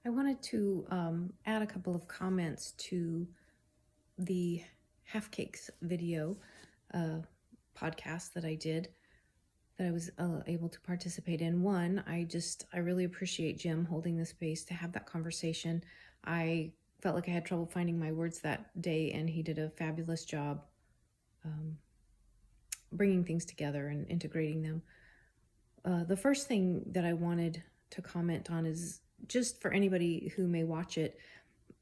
I wanted to add a couple of comments to the Half Cakes video uh, podcast that I did that I was able to participate in. One, I really appreciate Jim holding the space to have that conversation. I felt like I had trouble finding my words that day, and he did a fabulous job um, bringing things together and integrating them. The first thing that I wanted to comment on is just for anybody who may watch it.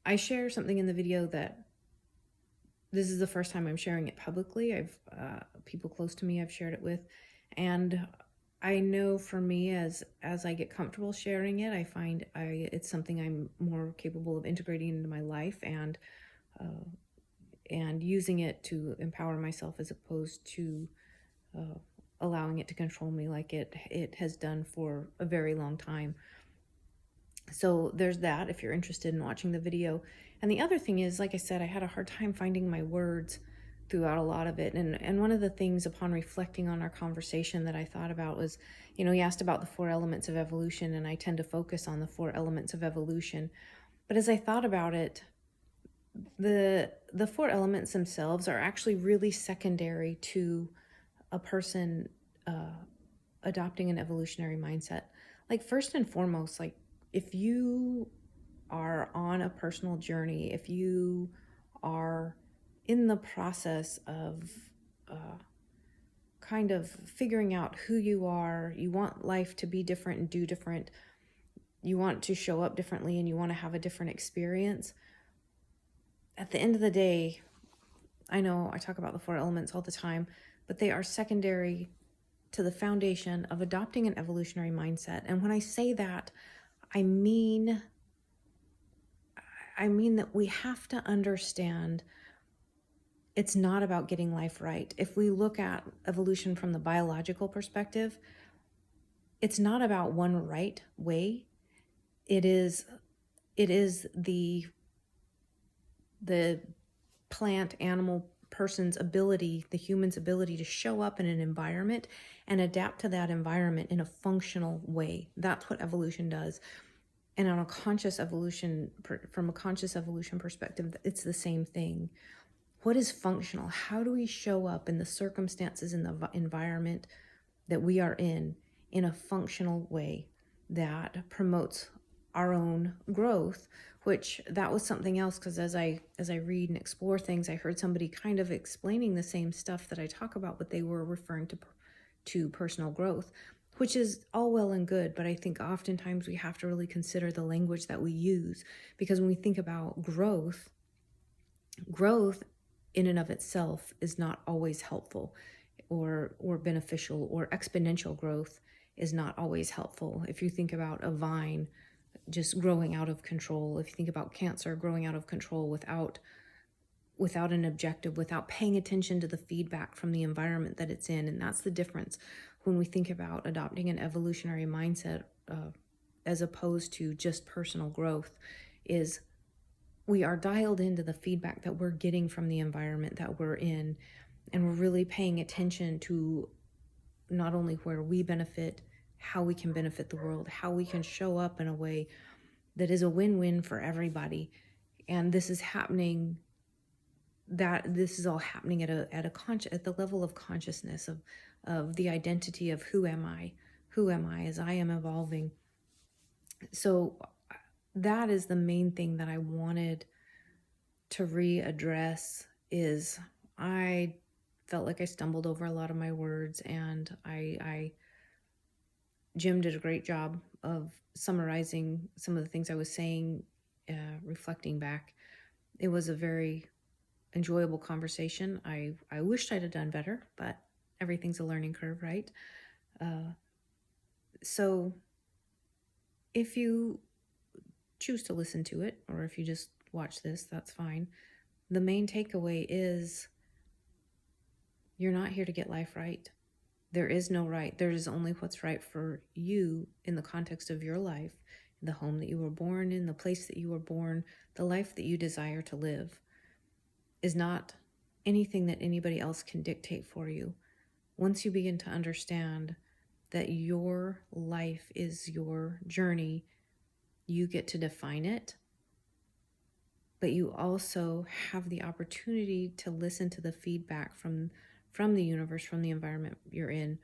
I share something in the video that this is the first time I'm sharing it publicly. I've people close to me I've shared it with, and I know for me, as I get comfortable sharing it, I find it's something I'm more capable of integrating into my life uh, and using it to empower myself as opposed to uh, allowing it to control me like it has done for a very long time. So there's that if you're interested in watching the video. And the other thing is, like I said, I had a hard time finding my words throughout a lot of it. And one of the things upon reflecting on our conversation that I thought about was, he asked about the four elements of evolution, and I tend to focus on the four elements of evolution. But as I thought about it, the four elements themselves are actually really secondary to a person adopting an evolutionary mindset. Like, first and foremost, like, if you are on a personal journey, if you are in the process of uh, kind of figuring out who you are, you want life to be different and do different, you want to show up differently, and you want to have a different experience. At the end of the day, I know I talk about the four elements all the time, but they are secondary to the foundation of adopting an evolutionary mindset. And when I say that, I mean that we have to understand it's not about getting life right. If we look at evolution from the biological perspective, it's not about one right way. It is the plant, animal, person's ability, the human's ability to show up in an environment and adapt to that environment in a functional way. That's what evolution does. And on a conscious evolution, from a conscious evolution perspective, it's the same thing. What is functional? How do we show up in the circumstances in the environment that we are in a functional way that promotes our own growth? Which that was something else, because as I read and explore things, I heard somebody kind of explaining the same stuff that I talk about, but they were referring to personal growth, which is all well and good. But I think oftentimes we have to really consider the language that we use, because when we think about growth in and of itself is not always helpful or beneficial, or exponential growth is not always helpful. If you think about a vine just growing out of control, if you think about cancer growing out of control without an objective, without paying attention to the feedback from the environment that it's in. And that's the difference when we think about adopting an evolutionary mindset as opposed to just personal growth, is we are dialed into the feedback that we're getting from the environment that we're in, and we're really paying attention to not only where we benefit, how we can benefit the world, how we can show up in a way that is a win-win for everybody. And this is happening, this is all happening at the level of consciousness of the identity of who am I as I am evolving. So that is the main thing that I wanted to readdress. Is I felt like I stumbled over a lot of my words, and Jim did a great job of summarizing some of the things I was saying, reflecting back. It was a very enjoyable conversation. I wished I'd have done better, but everything's a learning curve, right? So if you choose to listen to it, or if you just watch this, that's fine. The main takeaway is you're not here to get life right. There is no right. There is only what's right for you in the context of your life, the home that you were born in, the place that you were born, the life that you desire to live is not anything that anybody else can dictate for you. Once you begin to understand that your life is your journey, You get to define it, but you also have the opportunity to listen to the feedback from the universe, from the environment you're in,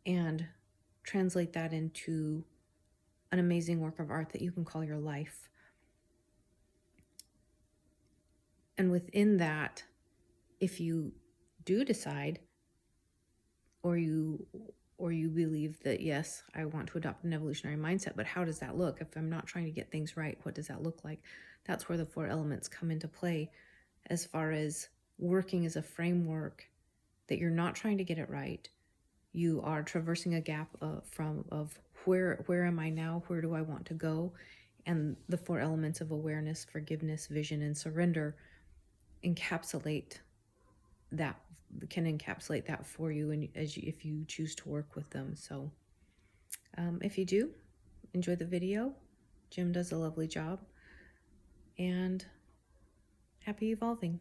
and translate that into an amazing work of art that you can call your life. And within that, if you do decide, or you believe that, yes, I want to adopt an evolutionary mindset, but how does that look? If I'm not trying to get things right, what does that look like? That's where the 4 elements come into play, as far as working as a framework that you're not trying to get it right. You are traversing a gap of where am I now? Where do I want to go? And the 4 elements of awareness, forgiveness, vision, and surrender encapsulate that, can encapsulate that for you, and if you choose to work with them. So if you do enjoy the video, Jim does a lovely job, and happy evolving.